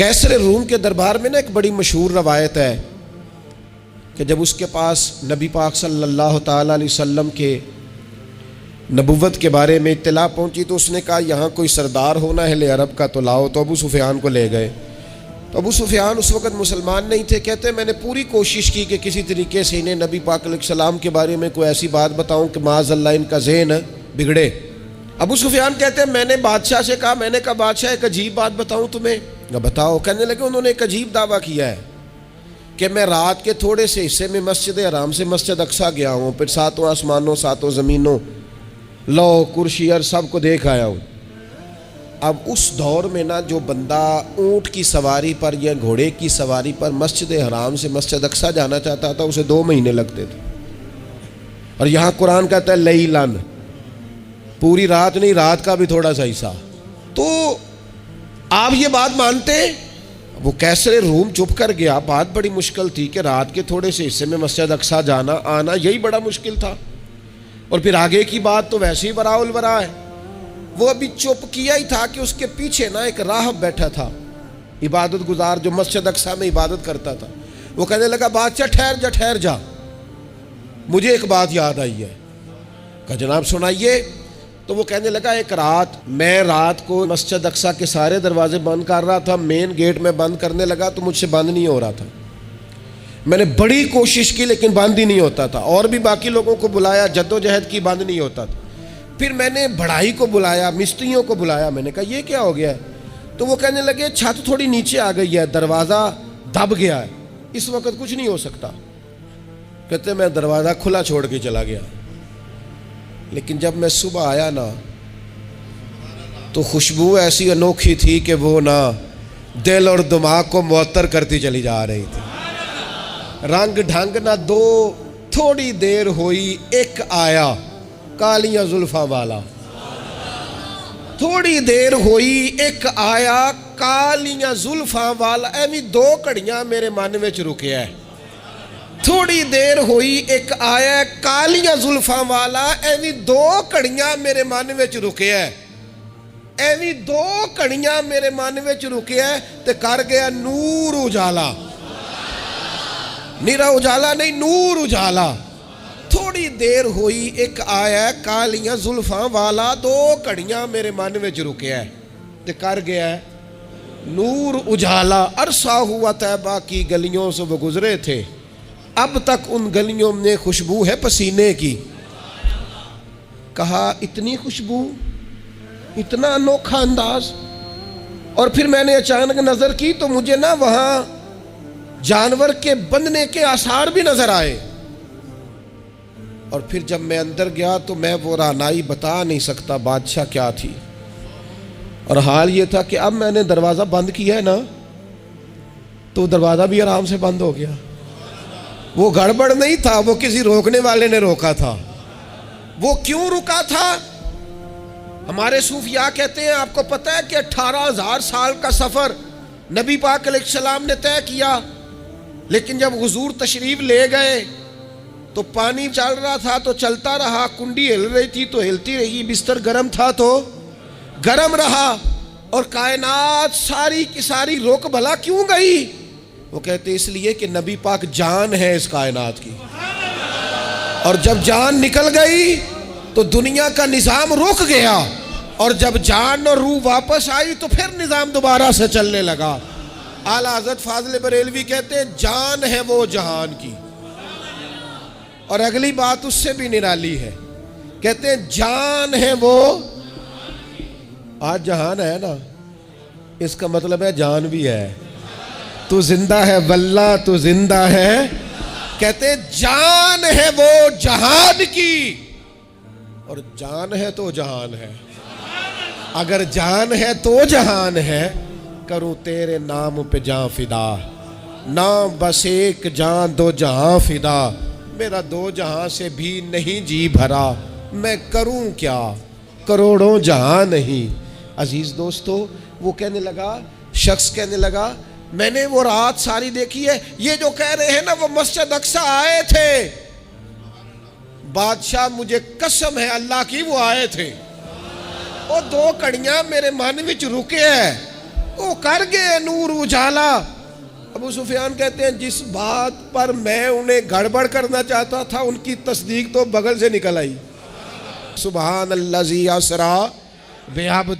कैसर room के दरबार में ना एक बड़ी मशहूर रवायत है कि जब उसके पास नबी पाक सल्लल्लाहु ताला अलैहि वसल्लम के नबुव्वत के बारे में इत्तला पहुंची तो उसने कहा यहाँ कोई सरदार होना है ले अरब का तो लाओ। तो अबू सुफियान को ले गए। तो अबू सुफियान उस वक़्त मुसलमान नहीं थे। कहते मैंने पूरी कोशिश की कि किसी तरीके से इन्हें नबी पाक अलैहिस्सलाम के बारे में कोई ऐसी बात बताऊं कि माज़अल्लाह इनका ज़हन बिगड़े। अबू सुफियान कहते हैं मैंने बादशाह से कहा, मैंने कहा बादशाह एक अजीब बात बताऊं तुम्हें। बताओ। कहने लगे उन्होंने एक अजीब दावा किया है कि मैं रात के थोड़े से हिस्से में मस्जिद हराम से मस्जिद अक्सा गया हूँ, फिर सातों आसमानों सातों ज़मीनों लौ कुर्सी और सबको देख आया हूँ। अब उस दौर में ना जो बंदा ऊँट की सवारी पर या घोड़े की सवारी पर मस्जिद हराम से मस्जिद अक्सा जाना चाहता था उसे 2 महीने लगते थे। और यहाँ कुरान कहता है लैलन, पूरी रात नहीं, रात का भी थोड़ा सा हिस्सा। तो आप ये बात मानते? वो कैसर रूम चुप कर गया। बात बड़ी मुश्किल थी कि रात के थोड़े से हिस्से में मस्जिद अक्सा जाना आना यही बड़ा मुश्किल था। और फिर आगे की बात तो वैसे ही बराउल बरा है। वो अभी चुप किया ही था कि उसके पीछे ना एक राहब बैठा था, इबादत गुजार, जो मस्जिद अक्सा में इबादत करता था। वो कहने लगा बादशाह ठहर जा, मुझे एक बात याद आई है। कहा जनाब सुनाइए। तो वो कहने लगा एक रात मैं रात को मस्जिद अक्सा के सारे दरवाजे बंद कर रहा था, मेन गेट में बंद करने लगा तो मुझसे बंद नहीं हो रहा था। मैंने बड़ी कोशिश की लेकिन बंद ही नहीं होता था। और भी बाकी लोगों को बुलाया, जद्दोजहद की, बंद नहीं होता था। फिर मैंने बढ़ाई को बुलाया, मिस्त्रियों को बुलाया। मैंने कहा ये क्या हो गया है? तो वो कहने लगे छत थोड़ी नीचे आ गई है, दरवाज़ा दब गया है, इस वक्त कुछ नहीं हो सकता। कहते मैं दरवाज़ा खुला छोड़ के चला गया। लेकिन जब मैं सुबह आया ना तो खुशबू ऐसी अनोखी थी कि वो ना दिल और दिमाग को मुअत्तर करती चली जा रही थी। रंग ढंग ना दो, थोड़ी देर हुई एक आया कालियां जुल्फा वाला। थोड़ी देर हुई एक आया कालियां जुल्फा वाला। एवी 2 घड़ियां मेरे मन में रुके है। थोड़ी देर हुई एक आया कालियां जुल्फा वाला। एवी 2 घड़ियां मेरे मन में रुके है। एवी 2 घड़ियां मेरे मन में रुके है ते कर गया नूर उजाला। निरा उजाला नहीं, नूर उजाला। थोड़ी देर हुई एक आया कालियां जुल्फा वाला। 2 घड़ियां मेरे मन में रुके है ते कर गया नूर उजाला। अरसा हुआ तैबा की गलियों से वो गुजरे थे, अब तक उन गलियों में खुशबू है पसीने की। कहा इतनी खुशबू, इतना अनोखा अंदाज। और फिर मैंने अचानक नजर की तो मुझे ना वहां जानवर के बंधने के आसार भी नजर आए। और फिर जब मैं अंदर गया तो मैं वो रानाई बता नहीं सकता बादशाह क्या थी। और हाल ये था कि अब मैंने दरवाजा बंद किया है ना तो दरवाजा भी आराम से बंद हो गया। वो गड़बड़ नहीं था, वो किसी रोकने वाले ने रोका था। वो क्यों रुका था? हमारे सूफिया कहते हैं, आपको पता है कि 18,000 साल का सफर नबी पाक अलैहिस्सलाम ने तय किया। लेकिन जब हुजूर तशरीफ ले गए तो पानी चल रहा था तो चलता रहा, कुंडी हिल रही थी तो हिलती रही, बिस्तर गर्म था तो गर्म रहा। और कायनात सारी की सारी रुक भला क्यों गई? वो कहते इसलिए कि नबी पाक जान है इस कायनात की। और जब जान निकल गई तो दुनिया का निज़ाम रुक गया। और जब जान और रूह वापस आई तो फिर निज़ाम दोबारा से चलने लगा। आला हज़रत फाज़िल बरेलवी कहते हैं जान है वो जहान की। और अगली बात उससे भी निराली है, कहते हैं जान है वो। आज जहान है ना, इसका मतलब है जान भी है। तू जिंदा है वल्ला, तू जिंदा है। कहते जान है वो जहान की। और जान है तो जहान है। अगर जान है तो जहान है, करूं तेरे नाम पे जान फिदा। ना बस एक जान 2 जहां फिदा, मेरा 2 जहां से भी नहीं जी भरा। मैं करूं क्या, करोड़ों जहां नहीं। अजीज दोस्तों, वो कहने लगा, शख्स कहने लगा मैंने वो रात सारी देखी है। ये जो कह रहे हैं ना वो मस्जिद अक्सा आए थे, बादशाह मुझे कसम है अल्लाह की वो आए थे। वो 2 घड़ियां मेरे मन में रुके है। वो कर गए नूर उजाला। अबू सुफियान कहते हैं जिस बात पर मैं उन्हें गड़बड़ करना चाहता था उनकी तस्दीक तो बगल से निकल आई। सुबहान अल्लाज़ी असरा बेअब्द